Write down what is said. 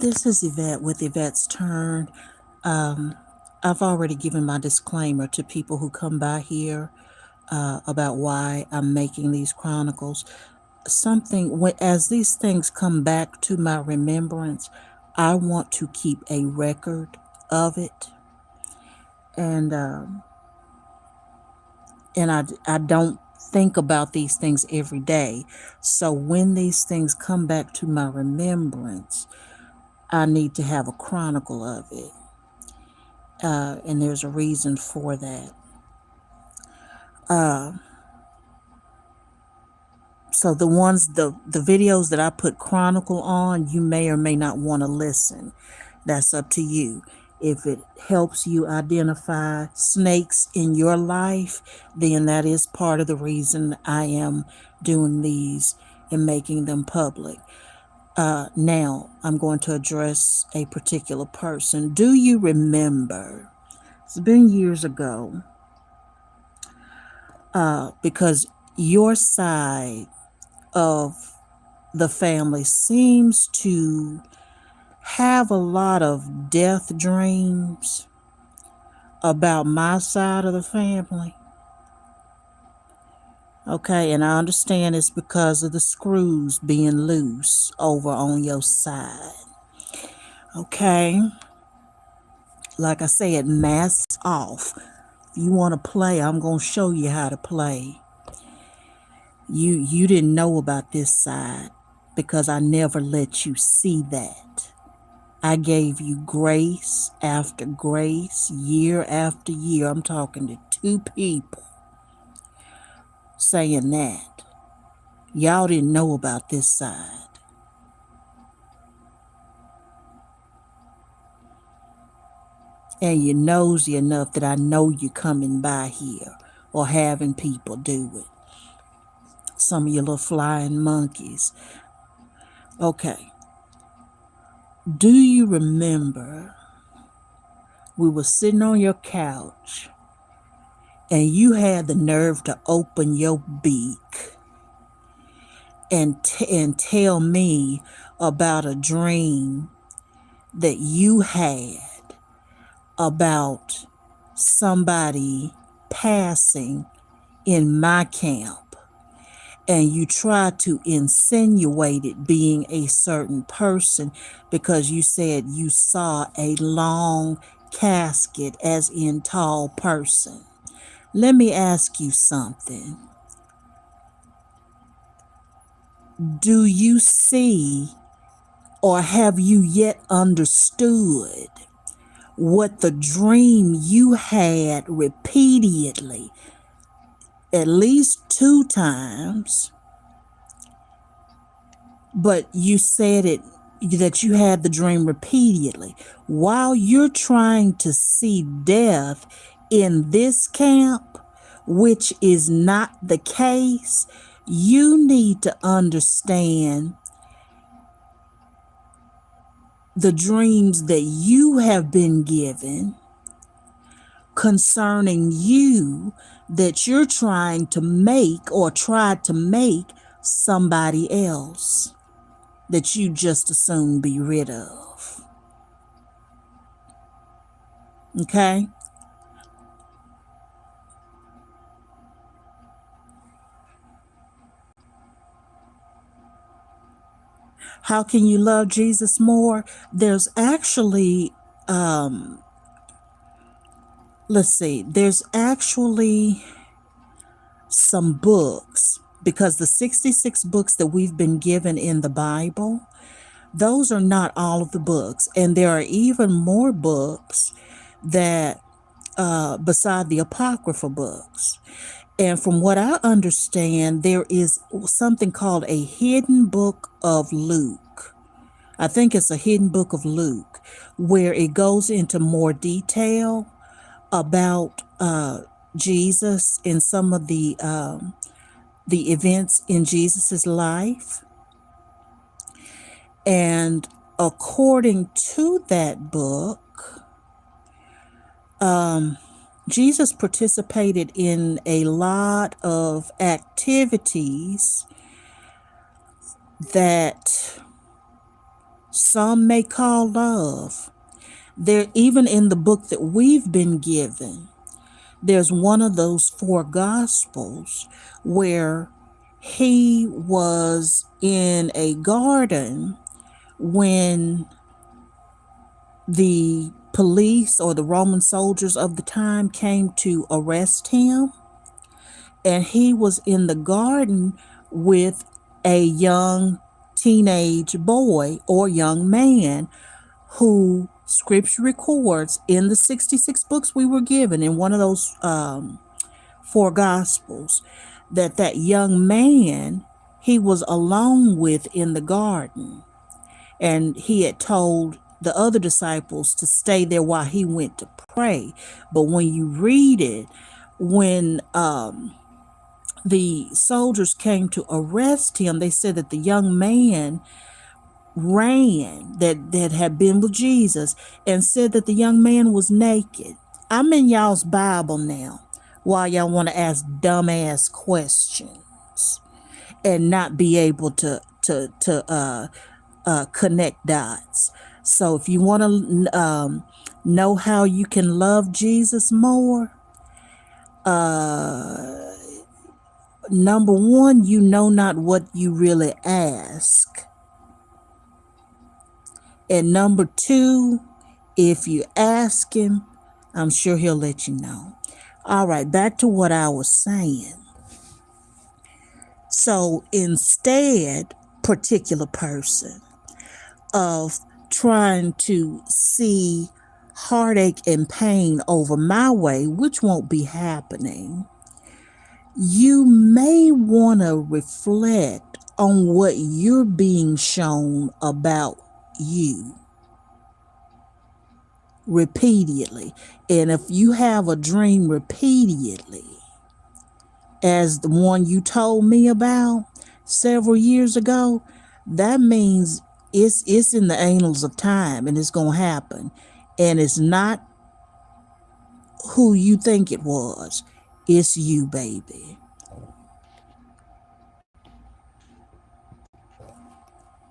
This is Yvette with Yvette's Turn. I've already given my disclaimer to people who come by here about why I'm making these chronicles. As these things come back to my remembrance, I want to keep a record of it, and I don't think about these things every day. So when these things come back to my remembrance, I need to have a chronicle of it. And there's a reason for that. So the videos that I put chronicle on, you may or may not want to listen. That's up to you. If it helps you identify snakes in your life, then that is part of the reason I am doing these and making them public. Now, I'm going to address a particular person. Do you remember? It's been years ago, because your side of the family seems to have a lot of death dreams about my side of the family. Okay, and I understand it's because of the screws being loose over on your side. Okay, like I said, masks off. If you want to play, I'm going to show you how to play. You didn't know about this side because I never let you see that. I gave you grace after grace, year after year. I'm talking to two people saying that. Y'all didn't know about this side. And you're nosy enough that I know you coming by here or having people do it. Some of you little flying monkeys. Okay. Do you remember we were sitting on your couch and you had the nerve to open your beak and tell me about a dream that you had about somebody passing in my camp, and you tried to insinuate it being a certain person because you said you saw a long casket, as in tall person. Let me ask you something. Do you see, or have you yet understood what the dream you had repeatedly, at least 2 times, but you said it that you had the dream repeatedly while you're trying to see death in this camp, which is not the case? You need to understand the dreams that you have been given concerning you that you're trying to make or tried to make somebody else that you just as soon be rid of. Okay? How can you love Jesus more? There's actually, there's actually some books, because the 66 books that we've been given in the Bible, those are not all of the books. And there are even more books that, beside the Apocrypha books. And from what I understand, there is something called a hidden book of Luke. I think it's a hidden book of Luke, where it goes into more detail about Jesus and some of the events in Jesus's life. And according to that book, Jesus participated in a lot of activities that some may call love. There, even in the book that we've been given, there's one of those four gospels where he was in a garden when the police or the Roman soldiers of the time came to arrest him, and he was in the garden with a young teenage boy or young man who scripture records in the 66 books we were given in one of those four gospels that that young man he was alone with in the garden, and he had told the other disciples to stay there while he went to pray. But when you read it, when the soldiers came to arrest him, they said that the young man ran that had been with Jesus and said that the young man was naked. I'm in y'all's Bible now while y'all want to ask dumbass questions and not be able to connect dots. So if you want to know how you can love Jesus more, number one, you know not what you really ask. And number two, if you ask him, I'm sure he'll let you know. All right, back to what I was saying. So instead, particular person, of trying to see heartache and pain over my way, which won't be happening, you may want to reflect on what you're being shown about you repeatedly. And if you have a dream repeatedly, as the one you told me about several years ago, that means it's in the annals of time and it's going to happen. And it's not who you think it was. It's you, baby.